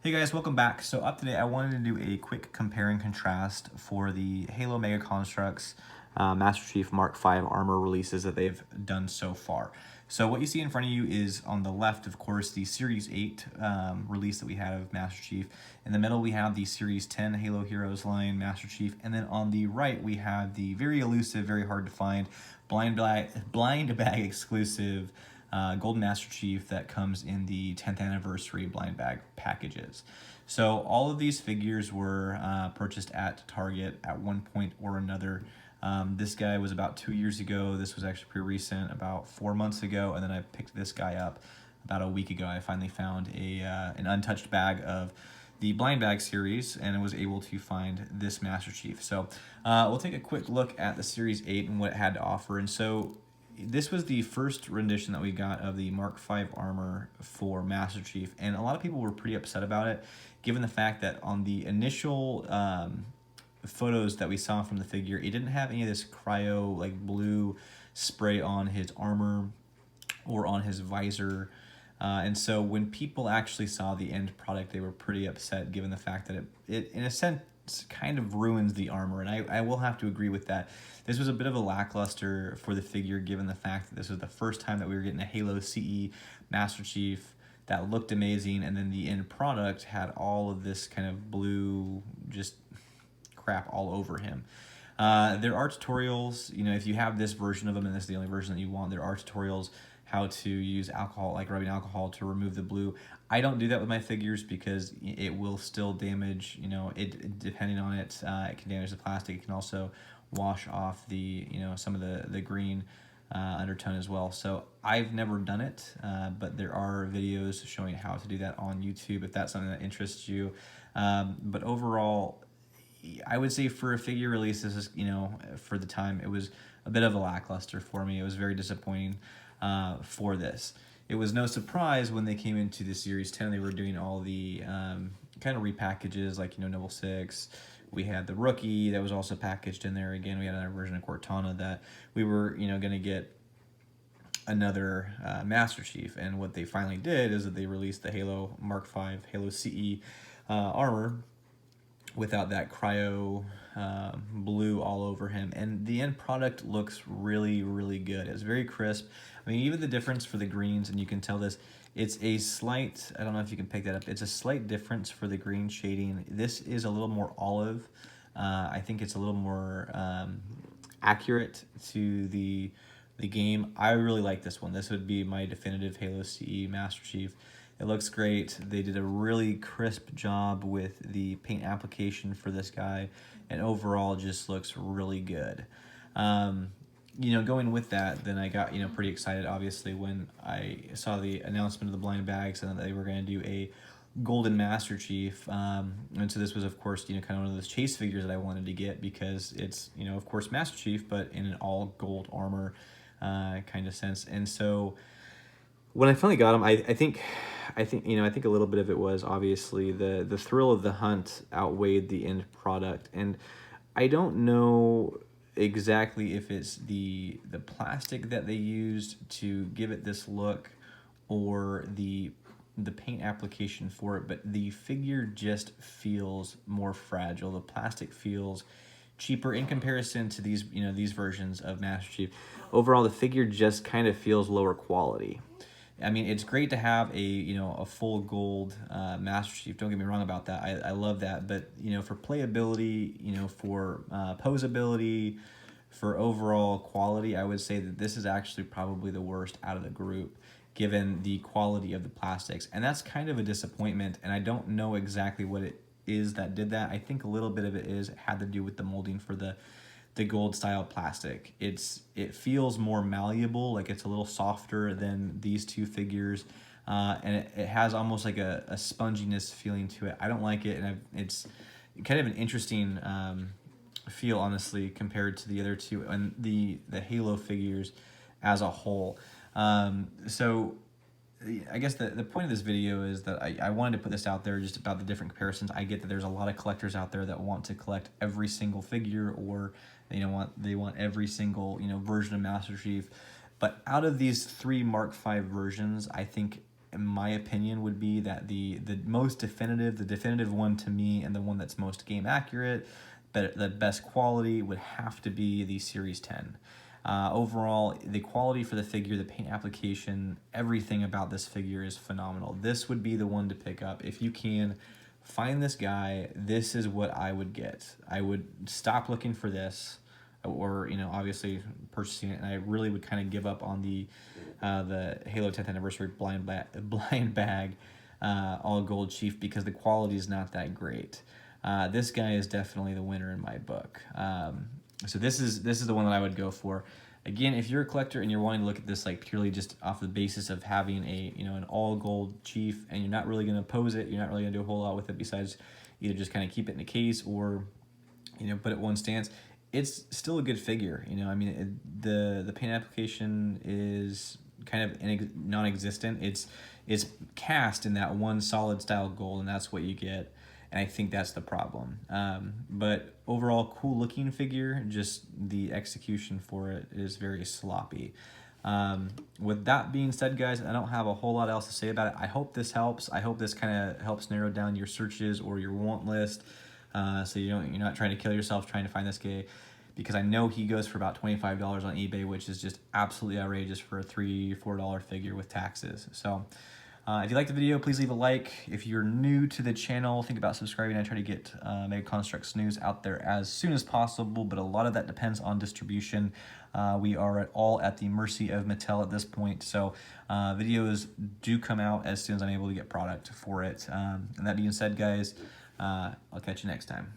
Hey guys, welcome back. So up today, I wanted to do a quick compare and contrast for the Halo Mega Construx Master Chief Mark V armor releases that they've done so far. So what you see in front of you is on the left, of course, the Series 8 release that we had of Master Chief. In the middle, we have the Series 10 Halo Heroes line Master Chief. And then on the right, we have the very elusive, very hard to find, blind bag exclusive Golden Master Chief that comes in the 10th anniversary blind bag packages. So all of these figures were purchased at Target at one point or another. This guy was about 2 years ago. This was actually pretty recent, about 4 months ago. And then I picked this guy up about a week ago. I finally found an untouched bag of the blind bag series and was able to find this Master Chief. So we'll take a quick look at the Series 8 and what it had to offer. And so this was the first rendition that we got of the Mark V armor for Master Chief, and a lot of people were pretty upset about it, given the fact that on the initial photos that we saw from the figure, it didn't have any of this cryo, like blue spray on his armor or on his visor. And so when people actually saw the end product, they were pretty upset, given the fact that it in a sense, kind of ruins the armor, and I will have to agree with that. This was a bit of a lackluster for the figure, given the fact that this was the first time that we were getting a Halo CE Master Chief that looked amazing, and then the end product had all of this kind of blue just crap all over him. There are tutorials, if you have this version of them and this is the only version that you want, there are tutorials how to use alcohol, like rubbing alcohol, to remove the blue. I don't do that with my figures because it will still damage, it depending on it, it can damage the plastic. It can also wash off the, some of the green undertone as well. So I've never done it, but there are videos showing how to do that on YouTube if that's something that interests you. But overall, I would say for a figure release, this is, for the time, it was a bit of a lackluster for me. It was very disappointing for this. It was no surprise when they came into the Series 10, they were doing all the kind of repackages, like, Noble 6. We had the Rookie that was also packaged in there. Again, we had another version of Cortana that we were, going to get another Master Chief. And what they finally did is that they released the Halo Mark V, Halo CE armor without that cryo blue all over him, and the end product looks really, really good. It's very crisp. I mean, even the difference for the greens, and you can tell this, it's a slight, I don't know if you can pick that up, it's a slight difference for the green shading. This is a little more olive. I think it's a little more accurate to the game. I really like this one. This would be my definitive Halo CE Master Chief. It looks great. They did a really crisp job with the paint application for this guy, and overall just looks really good. Going with that, then I got, pretty excited, obviously, when I saw the announcement of the blind bags and that they were going to do a Golden Master Chief. And so this was, of course, kind of one of those chase figures that I wanted to get because it's, of course, Master Chief, but in an all gold armor kind of sense. And so when I finally got him, I think a little bit of it was obviously the thrill of the hunt outweighed the end product, and I don't know exactly if it's the plastic that they used to give it this look or the paint application for it, but the figure just feels more fragile. The plastic feels cheaper in comparison to these these versions of Master Chief. Overall, the figure just kind of feels lower quality. I mean, it's great to have a full gold Master Chief. Don't get me wrong about that. I love that. But for playability, for posability, for overall quality, I would say that this is actually probably the worst out of the group, given the quality of the plastics. And that's kind of a disappointment. And I don't know exactly what it is that did that. I think a little bit of it had to do with the molding for the gold style plastic. It feels more malleable, like it's a little softer than these two figures, and it has almost like a sponginess feeling to it. I don't like it, and it's kind of an interesting feel, honestly, compared to the other two and the Halo figures as a whole. So I guess the point of this video is that I wanted to put this out there just about the different comparisons. I get that there's a lot of collectors out there that want to collect every single figure, or they want every single version of Master Chief. But out of these three Mark V versions, I think in my opinion, would be that the most definitive, the definitive one to me, and the one that's most game accurate, but the best quality would have to be the Series 10. Overall, the quality for the figure, the paint application, everything about this figure is phenomenal. This would be the one to pick up. If you can find this guy, this is what I would get. I would stop looking for this, or, you know, obviously purchasing it, and I really would kind of give up on the Halo 10th anniversary blind bag all gold Chief, because the quality is not that great. This guy is definitely the winner in my book. So this is the one that I would go for. Again, if you're a collector and you're wanting to look at this like purely just off the basis of having a, you know, an all gold Chief, and you're not really going to pose it, you're not really going to do a whole lot with it besides either just kind of keep it in a case or, you know, put it one stance, it's still a good figure. You know, I mean, the paint application is kind of non-existent. It's cast in that one solid style gold, and that's what you get. And I think that's the problem. But overall, cool looking figure, just the execution for it is very sloppy. With that being said, guys, I don't have a whole lot else to say about it. I hope this helps. I hope this kind of helps narrow down your searches or your want list, so you're not trying to kill yourself trying to find this guy, because I know he goes for about $25 on eBay, which is just absolutely outrageous for a $3-4 figure with taxes. So if you liked the video, please leave a like. If you're new to the channel, think about subscribing. I try to get Mega Construx news out there as soon as possible, but a lot of that depends on distribution. We are all at the mercy of Mattel at this point, so videos do come out as soon as I'm able to get product for it. And that being said, guys, I'll catch you next time.